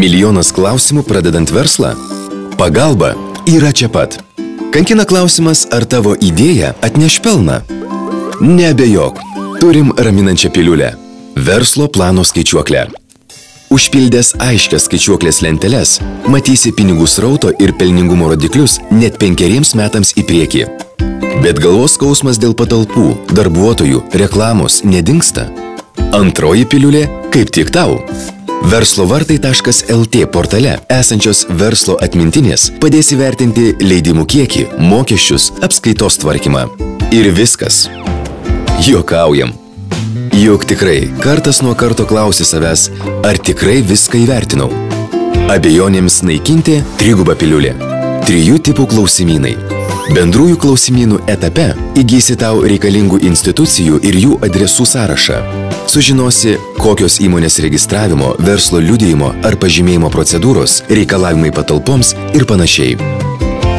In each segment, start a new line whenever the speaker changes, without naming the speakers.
Milijonas klausimų pradedant verslą? Pagalba yra čia pat. Kankina klausimas, ar tavo idėja atneš pelną? Neabejok, turim raminančią piliulę. Verslo plano skaičiuoklę. Užpildęs aiškias skaičiuoklės lenteles, matysi pinigų srauto ir pelningumo rodiklius net 5 metams į priekį. Bet galvos skausmas dėl patalpų, darbuotojų, reklamos nedingsta. Antroji piliulė kaip tik tau. Verslovartai.lt portale esančios verslo atmintinės padės įvertinti leidimų kiekį, mokesčius, apskaitos tvarkymą. Ir viskas. Juokaujam. Juk tikrai kartas nuo karto klausi savęs, ar tikrai viską įvertinau. Abejonėms naikinti triguba piliulė. 3 tipų klausimynai. Bendrųjų klausimynų etape įgysi tau reikalingų institucijų ir jų adresų sąrašą. Sužinosi, kokios įmonės registravimo, verslo liudijimo ar pažymėjimo procedūros, reikalavimai patalpoms ir panašiai.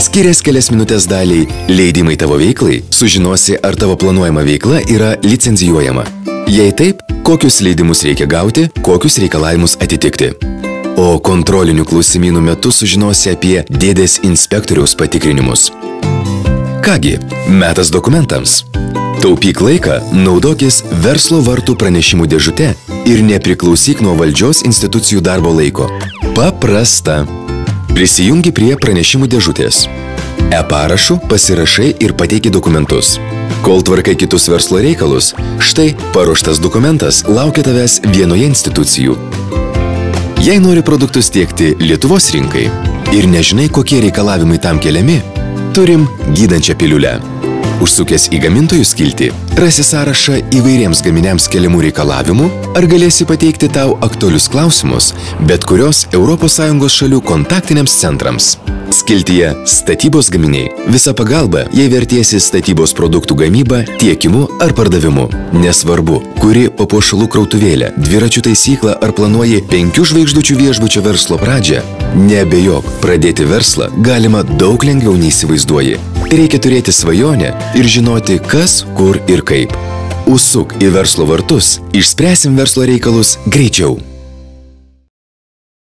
Skiręs kelias minutės daliai leidimai tavo veiklai, sužinosi, ar tavo planuojama veikla yra licenzijuojama. Jei taip, kokius leidimus reikia gauti, kokius reikalavimus atitikti. O kontrolinių klausimynų metu sužinosi apie dėdės inspektoriaus patikrinimus. Kągi, metas dokumentams. Taupyk laiką, naudokis verslo vartų pranešimų dėžute ir nepriklausyk nuo valdžios institucijų darbo laiko. Paprasta. Prisijungi prie pranešimų dėžutės. E-parašu pasirašai ir pateiki dokumentus. Kol tvarkai kitus verslo reikalus, štai paruoštas dokumentas laukia tavęs vienoje institucijų. Jei nori produktus tiekti Lietuvos rinkai ir nežinai, kokie reikalavimai tam keliami, turim gydančią piliulę. Užsukęs į gamintojų skiltį, rasi sąrašą įvairiems gaminiams keliamų reikalavimų ar galėsi pateikti tau aktualius klausimus bet kurios ES šalių kontaktiniams centrams. Skiltyje statybos gaminiai. Visa pagalba, jei vertiesi statybos produktų gamybą, tiekimu ar pardavimu. Nesvarbu, kuri papuošalų krautuvėlę, dviračių taisyklą ar planuoji 5 žvaigždučių viešbučio verslo pradžią, neabejok, pradėti verslą galima daug lengviau neįsivaizduoji. Reikia turėti svajonę ir žinoti, kas, kur ir kaip. Užsuk į verslo vartus, išspręsim verslo reikalus greičiau.